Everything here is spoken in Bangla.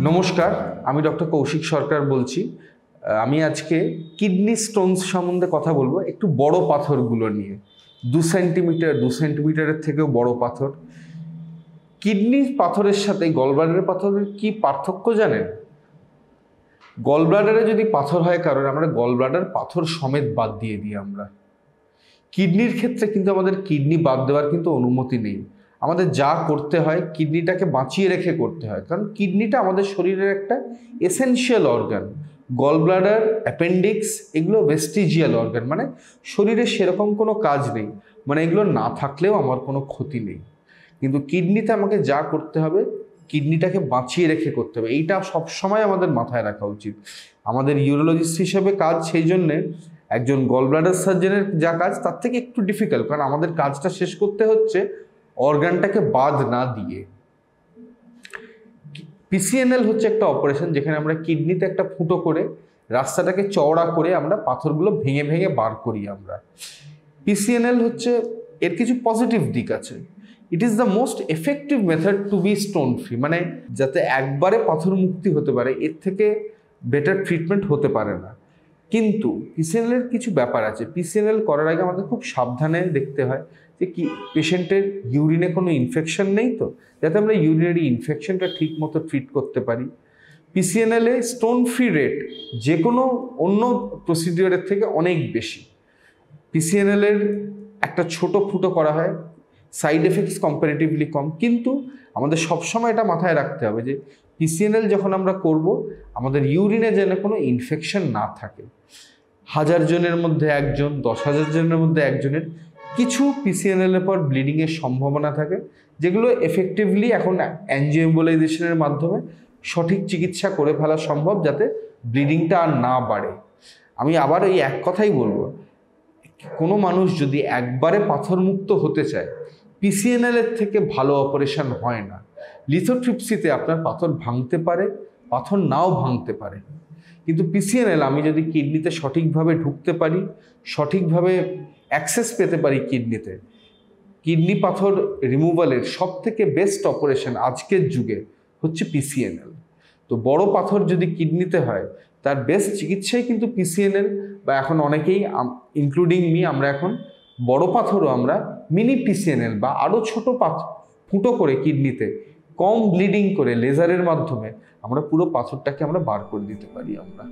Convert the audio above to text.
নমস্কার, আমি ডক্টর কৌশিক সরকার বলছি। আমি আজকে কিডনি স্টোনস সম্বন্ধে কথা বলবো, একটু বড় পাথরগুলো নিয়ে। 2 সেন্টিমিটারের থেকেও বড় পাথর। কিডনি পাথরের সাথে গলব্লাডারের পাথরের কি পার্থক্য জানেন? গলব্লাডারে যদি পাথর হয় কারণ আমরা গলব্লাডার পাথর সমেত বাদ দিয়ে দিই আমরা। কিডনির ক্ষেত্রে কিন্তু আমাদের কিডনি বাদ দেওয়ার কিন্তু অনুমতি নেই। আমাদের যা করতে হয় কিডনিটাকে বাঁচিয়ে রেখে করতে হয়, কারণ কিডনিটা আমাদের শরীরের একটা এসেনশিয়াল অর্গান। গলব্লাডার, অ্যাপেন্ডিক্স এগুলো ভেস্টিজিয়াল অর্গান, মানে শরীরে সেরকম কোনো কাজ নেই, মানে এগুলো না থাকলেও আমার কোনো ক্ষতি নেই। কিন্তু কিডনিতে আমাকে যা করতে হবে কিডনিটাকে বাঁচিয়ে রেখে করতে হবে, এইটা সবসময় আমাদের মাথায় রাখা উচিত। আমাদের ইউরোলজিস্ট হিসেবে কাজ সেই জন্যে একজন গলব্লাডার সার্জনের যা কাজ তার থেকে একটু ডিফিকাল্ট, কারণ আমাদের কাজটা শেষ করতে হচ্ছে অর্গানটাকে বাদ না দিয়ে। পিসিএনএল হচ্ছে একটা অপারেশন যেখানে আমরা কিডনিতে একটা ফুটো করে রাস্তাটাকে চওড়া করে আমরা পাথরগুলো ভেঙে ভেঙে বার করি আমরা। পিসিএনএল হচ্ছে, এর কিছু পজিটিভ দিক আছে। It is the most effective method to be stone free, মানে যাতে একবারে পাথর মুক্তি হতে পারে, এর থেকে বেটার ট্রিটমেন্ট হতে পারে না। কিন্তু পিসিএনএল এর কিছু ব্যাপার আছে। পিসিএনএল করার আগে আমাদের খুব সাবধানে দেখতে হয় যে কি পেশেন্টের ইউরিনে কোনো ইনফেকশন নেই তো, যাতে আমরা ইউরিনারি ইনফেকশনটা ঠিক মতো ট্রিট করতে পারি। পিসিএনএল এ স্টোন ফ্রি রেট যে কোনো অন্য প্রসিডিওরের থেকে অনেক বেশি। পিসিএনএল এর একটা ছোট ফুটো করা হয়, সাইড এফেক্টস কম্পারেটিভলি কম, কিন্তু আমাদের সবসময় এটা মাথায় রাখতে হবে যে পিসিএনএল যখন আমরা করব আমাদের ইউরিনে যেন কোনো ইনফেকশন না থাকে। 1000 জনের মধ্যে একজন, 10,000 জনের মধ্যে একজনের কিছু পিসিএনএল এর পর ব্লিডিংয়ের সম্ভাবনা থাকে, যেগুলো এফেক্টিভলি এখন অ্যাঞ্জিওএম্বোলাইজেশনের মাধ্যমে সঠিক চিকিৎসা করে ফেলা সম্ভব, যাতে ব্লিডিংটা আর না বাড়ে। আমি আবার এই এক কথাই বলবো, কোনো মানুষ যদি একবারে পাথরমুক্ত হতে চায়, পিসিএনএল এর থেকে ভালো অপারেশন হয় না। লিথোট্রিপসিতে আপনার পাথর ভাঙতে পারে, পাথর নাও ভাঙতে পারে, কিন্তু পিসিএনএল আমি যদি কিডনিতে সঠিকভাবে ঢুকতে পারি, সঠিকভাবে অ্যাক্সেস পেতে পারি কিডনিতে, কিডনি পাথর রিমুভালের সব থেকে বেস্ট অপারেশন আজকের যুগে হচ্ছে পিসিএনএল। তো বড় পাথর যদি কিডনিতে হয় তার বেস্ট চিকিৎসাই কিন্তু পিসিএনএল, বা এখন অনেকেই ইনক্লুডিং মি, আমরা এখন বড় পাথরও আমরা মিনি পিসিএনএল বা আরও ছোট ফুটো করে কিডনিতে কম ব্লিডিং করে লেজারের মাধ্যমে আমরা পুরো পাথরটাকে আমরা বার করে দিতে পারি আমরা।